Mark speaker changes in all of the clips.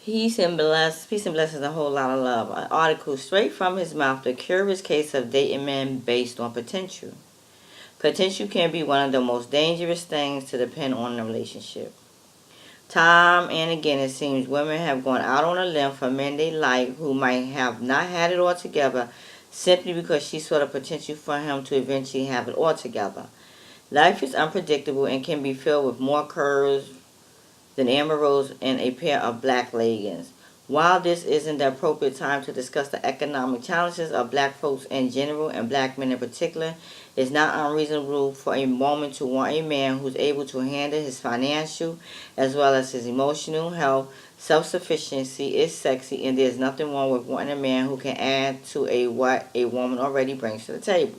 Speaker 1: Peace and blessings, a whole lot of love. An article straight from his mouth. The curious case of dating men based on potential. Potential can be one of the most dangerous things to depend on in a relationship. Time and again, it seems women have gone out on a limb for men they like who might have not had it all together simply because she saw the potential for him to eventually have it all together. Life is unpredictable and can be filled with more curves than Amber Rose and a pair of black leggings. While this isn't the appropriate time to discuss the economic challenges of black folks in general and black men in particular, it's not unreasonable for a woman to want a man who's able to handle his financial as well as his emotional health. Self-sufficiency is sexy, and there's nothing wrong with wanting a man who can add to what a woman already brings to the table.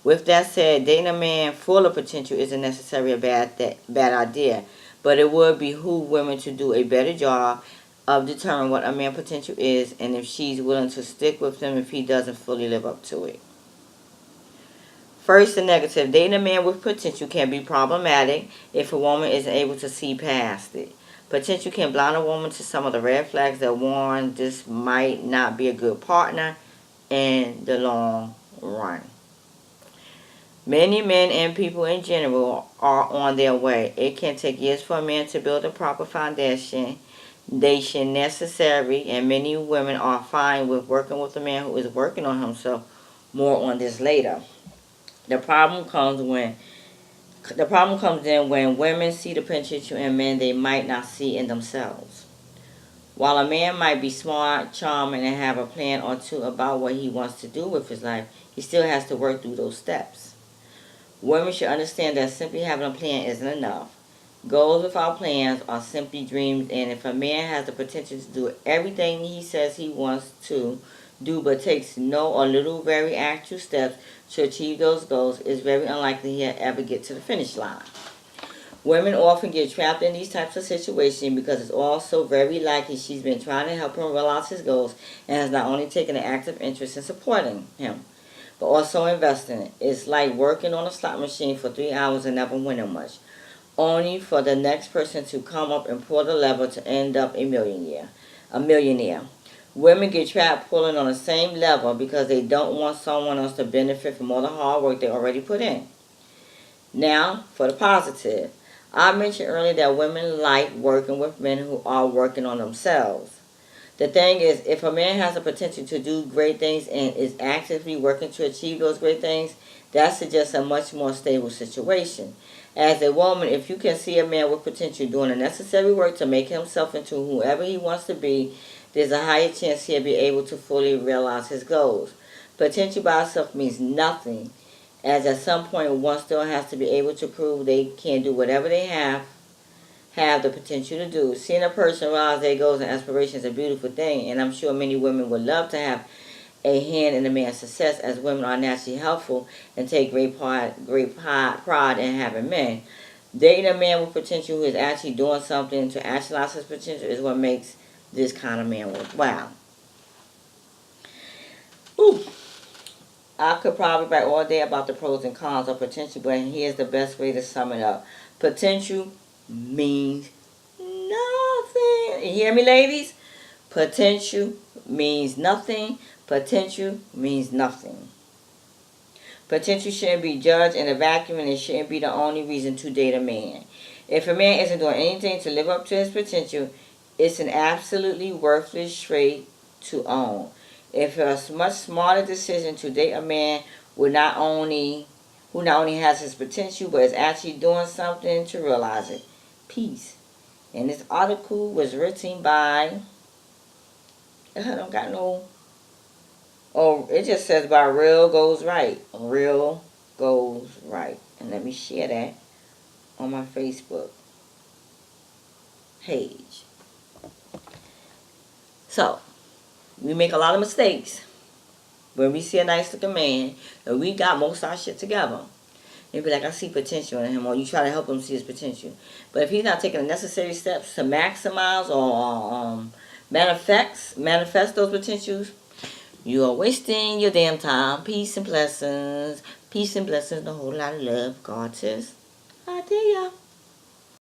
Speaker 1: With that said, dating a man full of potential isn't necessarily a bad idea, but it would behoove women to do a better job of determining what a man's potential is and if she's willing to stick with him if he doesn't fully live up to it. First, the negative. Dating a man with potential can be problematic if a woman isn't able to see past it. Potential can blind a woman to some of the red flags that warn this might not be a good partner in the long run. Many men and people in general are on their way. It can take years for a man to build a proper foundation necessary, and many women are fine with working with a man who is working on himself. More on this later. The problem comes in when women see the potential in men they might not see in themselves. While a man might be smart, charming, and have a plan or two about what he wants to do with his life, he still has to work through those steps. Women should understand that simply having a plan isn't enough. Goals without plans are simply dreams, and if a man has the potential to do everything he says he wants to do but takes no or little very actual steps to achieve those goals, it's very unlikely he'll ever get to the finish line. Women often get trapped in these types of situations because it's also very likely she's been trying to help him realize his goals and has not only taken an active interest in supporting him, but also investing in it. It's like working on a slot machine for 3 hours and never winning much, only for the next person to come up and pull the lever to end up a millionaire. Women get trapped pulling on the same lever because they don't want someone else to benefit from all the hard work they already put in. Now, for the positive. I mentioned earlier that women like working with men who are working on themselves. The thing is, if a man has the potential to do great things and is actively working to achieve those great things, that suggests a much more stable situation. As a woman, if you can see a man with potential doing the necessary work to make himself into whoever he wants to be, there's a higher chance he'll be able to fully realize his goals. Potential by itself means nothing, as at some point one still has to be able to prove they can do whatever they have the potential to do. Seeing a person realize their goals and aspirations is a beautiful thing, and I'm sure many women would love to have a hand in a man's success, as women are naturally helpful and take great pride in having men. Dating a man with potential who is actually doing something to actualize his potential is what makes this kind of man worthwhile. Ooh. I could probably write all day about the pros and cons of potential, but here's the best way to sum it up. Potential means nothing. You hear me, ladies? Potential means nothing. Potential means nothing. Potential shouldn't be judged in a vacuum, and it shouldn't be the only reason to date a man. If a man isn't doing anything to live up to his potential, it's an absolutely worthless trait to own. If it's a much smarter decision to date a man who not only has his potential but is actually doing something to realize it. Peace. And this article was written by, I don't got no, oh, it just says by Real Goes Right. Real Goes Right. And let me share that on my Facebook page. So, we make a lot of mistakes when we see a nice looking man and we got most of our shit together. And be like, I see potential in him, or you try to help him see his potential. But if he's not taking the necessary steps to maximize or manifest those potentials, you are wasting your damn time. Peace and blessings. Peace and blessings. A whole lot of love. God says, I tell ya.